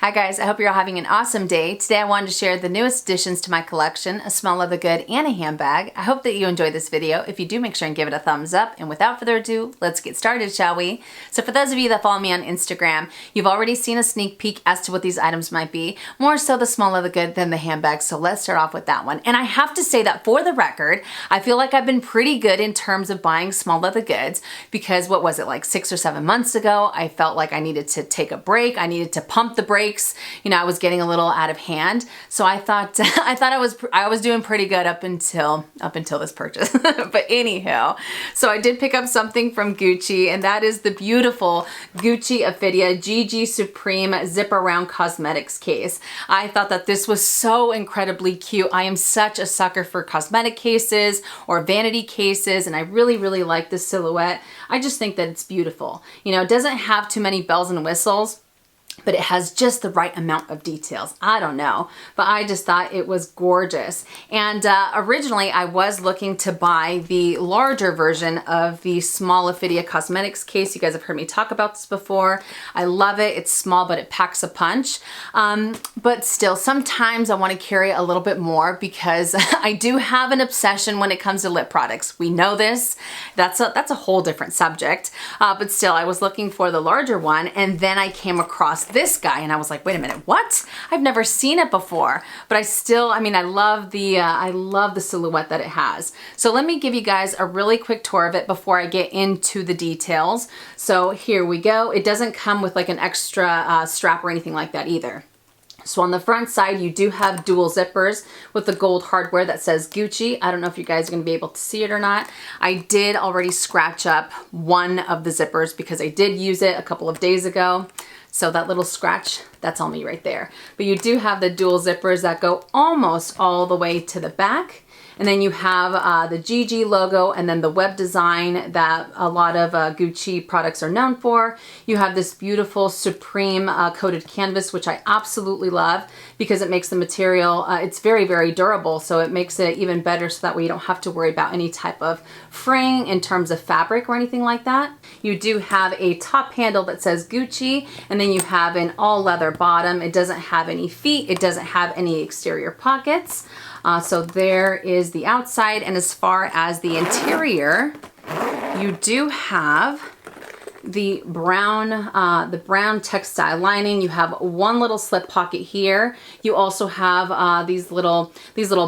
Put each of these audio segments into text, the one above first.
Hi guys, I hope you're all having an awesome day. Today I wanted to share the newest additions to my collection, a small leather good and a handbag. I hope that you enjoyed this video. If you do, make sure and give it a thumbs up. And without further ado, let's get started, shall we? So for those of you that follow me on Instagram, you've already seen a sneak peek as to what these items might be, more so the small leather good than the handbag. So let's start off with that one. And I have to say that for the record, I feel like I've been pretty good in terms of buying small leather goods because what was it, like 6 or 7 months ago, I felt like I needed to take a break. I needed to pump the brakes. You know, I was getting a little out of hand. So I thought I was doing pretty good up until this purchase. But anyhow, so I did pick up something from Gucci, and that is the beautiful Gucci Ophidia GG Supreme Zip Around Cosmetics case. I thought that this was so incredibly cute. I am such a sucker for cosmetic cases or vanity cases, and I really, really like this silhouette. I just think that it's beautiful. You know, it doesn't have too many bells and whistles, but it has just the right amount of details. I don't know, but I just thought it was gorgeous. And originally I was looking to buy the larger version of the small Ophidia Cosmetics case. You guys have heard me talk about this before. I love it. It's small, but it packs a punch. But still, sometimes I want to carry a little bit more because I do have an obsession when it comes to lip products. We know this. That's a whole different subject. But still, I was looking for the larger one, and then I came across this guy and I was like, wait a minute, what? I've never seen it before, but I love the silhouette that it has. So let me give you guys a really quick tour of it before I get into the details. So here we go. It doesn't come with like an extra strap or anything like that either. So on the front side, you do have dual zippers with the gold hardware that says Gucci. I don't know if you guys are going to be able to see it or not. I did already scratch up one of the zippers because I did use it a couple of days ago. So that little scratch, that's on me right there. But you do have the dual zippers that go almost all the way to the back. And then you have the GG logo and then the web design that a lot of Gucci products are known for. You have this beautiful Supreme coated canvas, which I absolutely love because it makes the material, it's very, very durable. So it makes it even better so that way you don't have to worry about any type of fraying in terms of fabric or anything like that. You do have a top handle that says Gucci, and then you have an all leather bottom. It doesn't have any feet. It doesn't have any exterior pockets. So there is the outside, and as far as the interior, you do have the brown textile lining. You have one little slip pocket here. You also have these little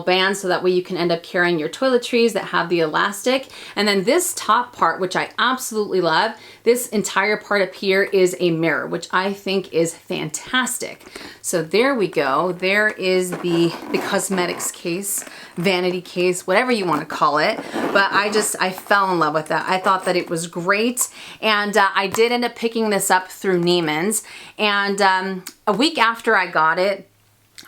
bands so that way you can end up carrying your toiletries that have the elastic. And then this top part, which I absolutely love, this entire part up here is a mirror, which I think is fantastic. So there we go. There is the cosmetics case, vanity case, whatever you want to call it. But I fell in love with that. I thought that it was great. And I did end up picking this up through Neiman's. And a week after I got it,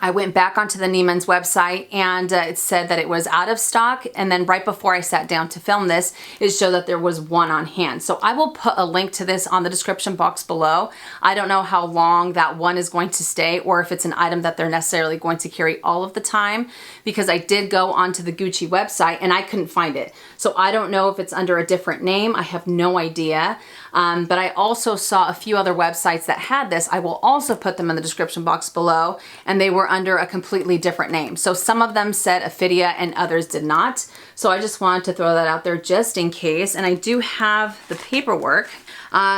I went back onto the Neiman's website and it said that it was out of stock. And then right before I sat down to film this, it showed that there was one on hand. So I will put a link to this on the description box below. I don't know how long that one is going to stay or if it's an item that they're necessarily going to carry all of the time, because I did go onto the Gucci website and I couldn't find it. So I don't know if it's under a different name. I have no idea. But I also saw a few other websites that had this. I will also put them in the description box below, and they were under a completely different name. So some of them said Ophidia and others did not. So I just wanted to throw that out there just in case. And I do have the paperwork.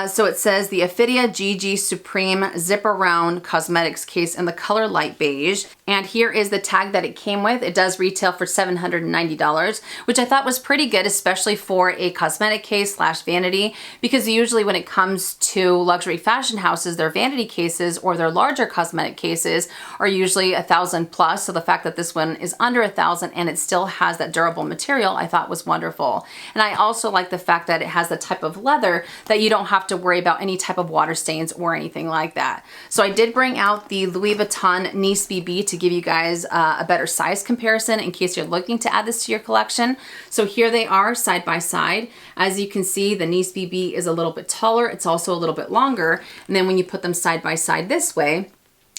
So it says the Ophidia GG Supreme Zip Around Cosmetics case in the color light beige. And here is the tag that it came with. It does retail for $790, which I thought was pretty good, especially for a cosmetic case slash vanity, because usually when it comes to luxury fashion houses, their vanity cases or their larger cosmetic cases are usually $1,000 plus. So the fact that this one is under $1,000 and it still has that durable material, I thought was wonderful. And I also like the fact that it has the type of leather that you don't have to worry about any type of water stains or anything like that. So I did bring out the Louis Vuitton Nice BB to give you guys a better size comparison in case you're looking to add this to your collection. So here they are side by side. As you can see, the Nice BB is a little bit taller. It's also a little bit longer. And then when you put them side by side this way,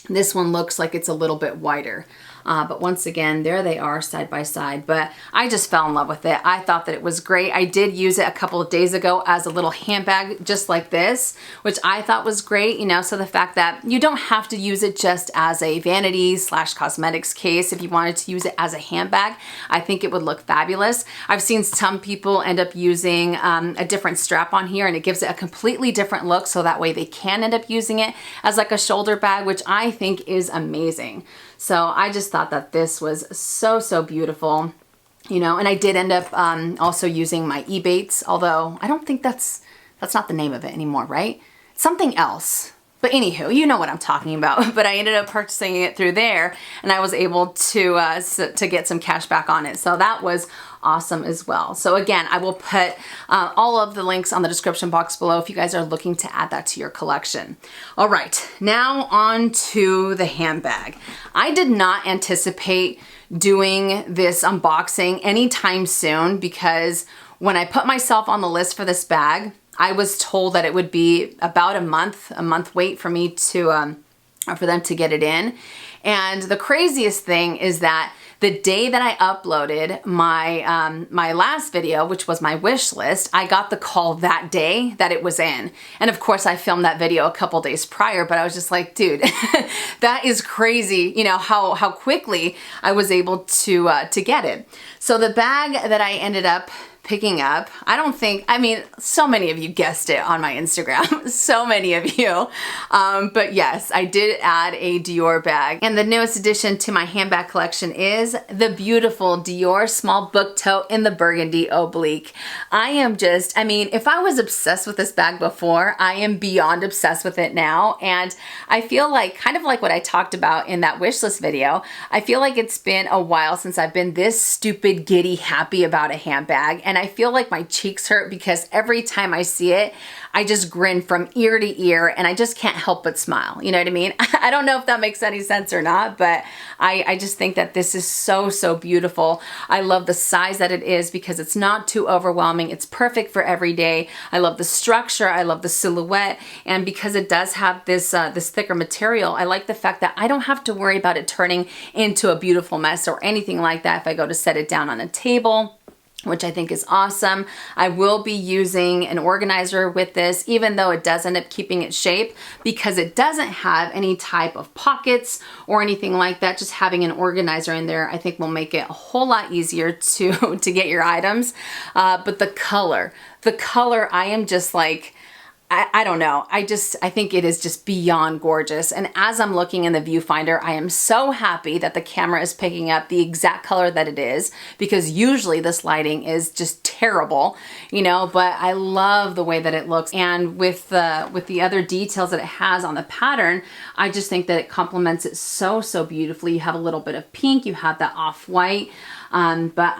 this one looks like it's a little bit wider. But once again, there they are side by side. But I just fell in love with it. I thought that it was great. I did use it a couple of days ago as a little handbag just like this, which I thought was great, you know, so the fact that you don't have to use it just as a vanity / cosmetics case. If you wanted to use it as a handbag, I think it would look fabulous. I've seen some people end up using a different strap on here, and it gives it a completely different look, so that way they can end up using it as like a shoulder bag, which I think is amazing. So I just thought that this was so, so beautiful, you know, and I did end up also using my Ebates, although I don't think that's not the name of it anymore, right? Something else. But anywho, you know what I'm talking about. But I ended up purchasing it through there, and I was able to get some cash back on it. So that was awesome as well. So again, I will put all of the links on the description box below if you guys are looking to add that to your collection. All right, now on to the handbag. I did not anticipate doing this unboxing anytime soon, because when I put myself on the list for this bag, I was told that it would be about a month wait for me to, for them to get it in. And the craziest thing is that the day that I uploaded my my last video, which was my wish list, I got the call that day that it was in. And of course I filmed that video a couple days prior, but I was just like, dude, that is crazy, you know, how quickly I was able to get it. So the bag that I ended up picking up, I mean, so many of you guessed it on my Instagram, so many of you. But yes, I did add a Dior bag. And the newest addition to my handbag collection is the beautiful Dior small book tote in the burgundy oblique. I mean, if I was obsessed with this bag before, I am beyond obsessed with it now. And I feel like, kind of like what I talked about in that wish list video, I feel like it's been a while since I've been this stupid, giddy, happy about a handbag. And I feel like my cheeks hurt because every time I see it, I just grin from ear to ear and I just can't help but smile. You know what I mean? I don't know if that makes any sense or not, but I just think that this is so, so beautiful. I love the size that it is because it's not too overwhelming. It's perfect for every day. I love the structure. I love the silhouette. And because it does have this, this thicker material, I like the fact that I don't have to worry about it turning into a beautiful mess or anything like that if I go to set it down on a table, which I think is awesome. I will be using an organizer with this, even though it does end up keeping its shape, because it doesn't have any type of pockets or anything like that. Just having an organizer in there, I think will make it a whole lot easier to get your items. But the color, I am just like, I don't know. I think it is just beyond gorgeous. And as I'm looking in the viewfinder, I am so happy that the camera is picking up the exact color that it is, because usually this lighting is just terrible, you know, but I love the way that it looks. And with the other details that it has on the pattern, I just think that it complements it so, so beautifully. You have a little bit of pink, you have that off-white, but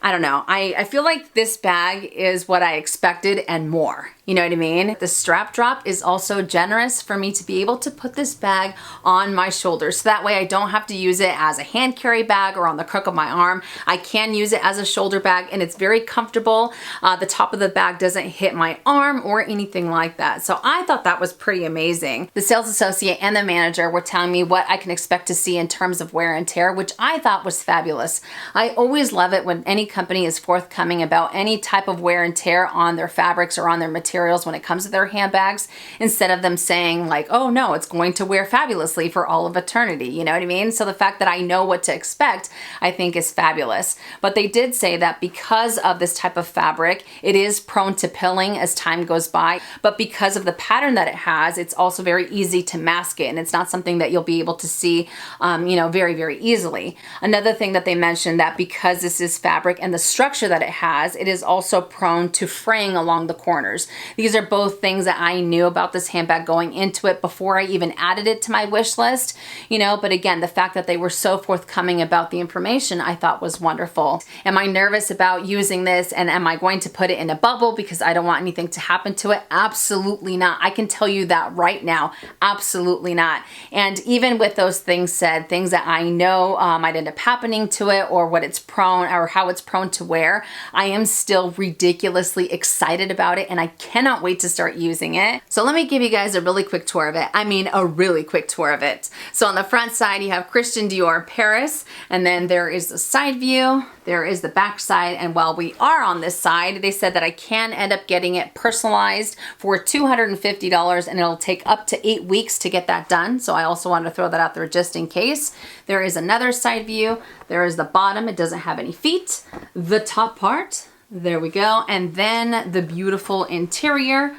I don't know. I feel like this bag is what I expected and more. You know what I mean? The strap drop is also generous for me to be able to put this bag on my shoulders. So that way I don't have to use it as a hand carry bag or on the crook of my arm. I can use it as a shoulder bag and it's very comfortable. The top of the bag doesn't hit my arm or anything like that. So I thought that was pretty amazing. The sales associate and the manager were telling me what I can expect to see in terms of wear and tear, which I thought was fabulous. I always love it when any company is forthcoming about any type of wear and tear on their fabrics or on their materials when it comes to their handbags, instead of them saying like, oh no, it's going to wear fabulously for all of eternity. You know what I mean? So the fact that I know what to expect, I think is fabulous. But they did say that because of this type of fabric, it is prone to pilling as time goes by. But because of the pattern that it has, it's also very easy to mask it. And it's not something that you'll be able to see, you know, very, very easily. Another thing that they mentioned, that because this is fabric and the structure that it has, it is also prone to fraying along the corners. These are both things that I knew about this handbag going into it before I even added it to my wish list, you know, but again, the fact that they were so forthcoming about the information I thought was wonderful. Am I nervous about using this, and am I going to put it in a bubble because I don't want anything to happen to it? Absolutely not. I can tell you that right now, absolutely not. And even with those things said, things that I know might end up happening to it, or what it's prone, or how it's prone to wear, I am still ridiculously excited about it, and I cannot wait to start using it. So let me give you guys a really quick tour of it. I mean, a really quick tour of it. So on the front side, you have Christian Dior Paris, and then there is the side view, there is the back side, and while we are on this side, they said that I can end up getting it personalized for $250, and it'll take up to 8 weeks to get that done. So I also wanted to throw that out there just in case. There is another side view. There is the bottom. It doesn't have any feet. The top part, there we go. And then the beautiful interior.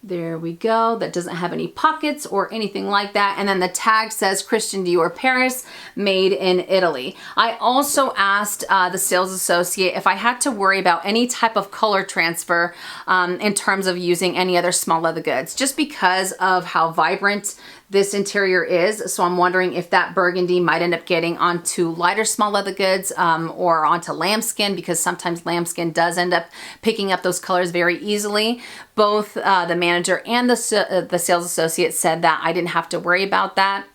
There we go. That doesn't have any pockets or anything like that. And then the tag says Christian Dior Paris, made in Italy. I also asked the sales associate if I had to worry about any type of color transfer in terms of using any other small leather goods, just because of how vibrant this interior is. So I'm wondering if that burgundy might end up getting onto lighter small leather goods or onto lambskin, because sometimes lambskin does end up picking up those colors very easily. Both the manager and the sales associate said that I didn't have to worry about that.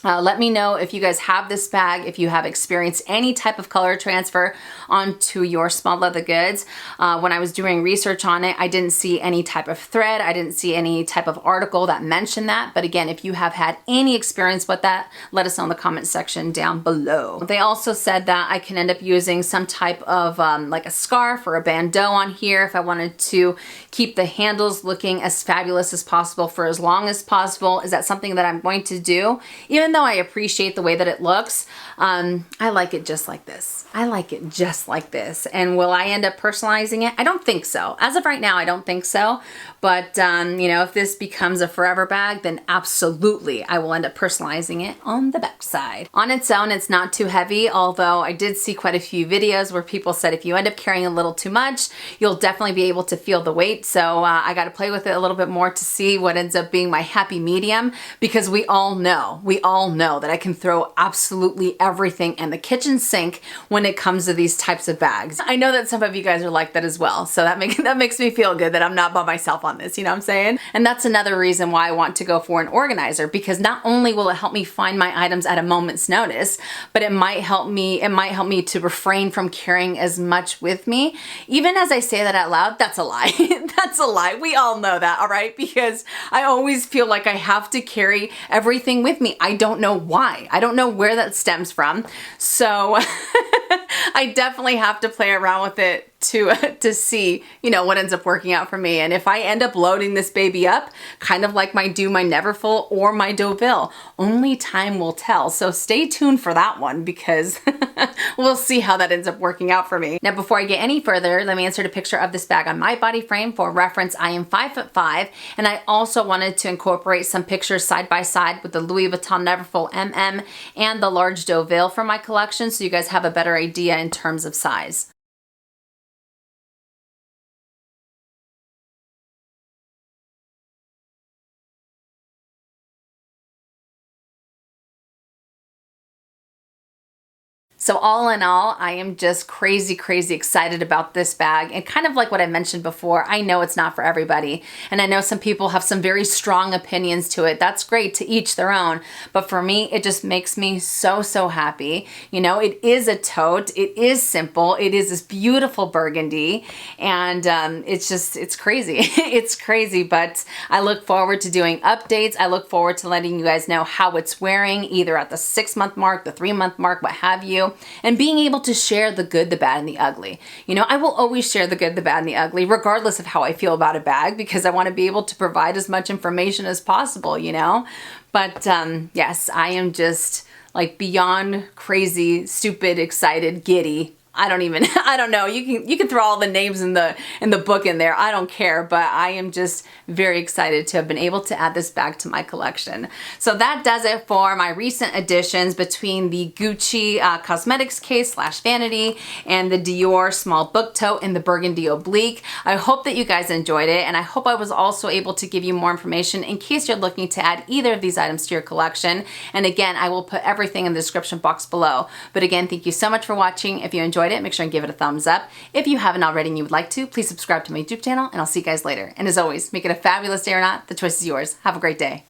Let me know if you guys have this bag, if you have experienced any type of color transfer onto your small leather goods. When I was doing research on it, I didn't see any type of thread. I didn't see any type of article that mentioned that. But again, if you have had any experience with that, let us know in the comment section down below. They also said that I can end up using some type of like a scarf or a bandeau on here if I wanted to keep the handles looking as fabulous as possible for as long as possible. Is that something that I'm going to do? Even though I appreciate the way that it looks, I like it just like this. I like it just like this. And will I end up personalizing it? I don't think so. As of right now, I don't think so. But, you know, if this becomes a forever bag, then absolutely I will end up personalizing it on the back side. On its own, it's not too heavy, although I did see quite a few videos where people said if you end up carrying a little too much, you'll definitely be able to feel the weight. So I got to play with it a little bit more to see what ends up being my happy medium, because we all know that I can throw absolutely everything in the kitchen sink when it comes to these types of bags. I know that some of you guys are like that as well. So that makes me feel good that I'm not by myself on this, you know what I'm saying? And that's another reason why I want to go for an organizer, because not only will it help me find my items at a moment's notice, but it might help me to refrain from carrying as much with me. Even as I say that out loud, that's a lie. That's a lie. We all know that, all right? Because I always feel like I have to carry everything with me. I don't know why. I don't know where that stems from. So I definitely have to play around with it to see, you know, what ends up working out for me. And if I end up loading this baby up, kind of like my Neverfull or my Deauville, only time will tell. So stay tuned for that one, because we'll see how that ends up working out for me. Now, before I get any further, let me insert a picture of this bag on my body frame. For reference, I am 5'5", and I also wanted to incorporate some pictures side by side with the Louis Vuitton Neverfull MM and the large Deauville for my collection, so you guys have a better idea in terms of size. So all in all, I am just crazy, crazy excited about this bag. And kind of like what I mentioned before, I know it's not for everybody. And I know some people have some very strong opinions to it. That's great, to each their own. But for me, it just makes me so, so happy. You know, it is a tote. It is simple. It is this beautiful burgundy. And it's crazy. It's crazy. But I look forward to doing updates. I look forward to letting you guys know how it's wearing, either at the 6-month mark, the 3-month mark, what have you. And being able to share the good, the bad, and the ugly. You know, I will always share the good, the bad, and the ugly, regardless of how I feel about a bag, because I want to be able to provide as much information as possible, you know? But yes, I am just like beyond crazy, stupid, excited, giddy. I don't know. You can throw all the names in the book in there. I don't care, but I am just very excited to have been able to add this bag to my collection. So that does it for my recent additions between the Gucci cosmetics case / vanity and the Dior small book tote in the burgundy oblique. I hope that you guys enjoyed it, and I hope I was also able to give you more information in case you're looking to add either of these items to your collection. And again, I will put everything in the description box below. But again, thank you so much for watching. If you enjoyed it, make sure and give it a thumbs up. If you haven't already and you would like to, please subscribe to my YouTube channel, and I'll see you guys later. And as always, make it a fabulous day or not, the choice is yours. Have a great day.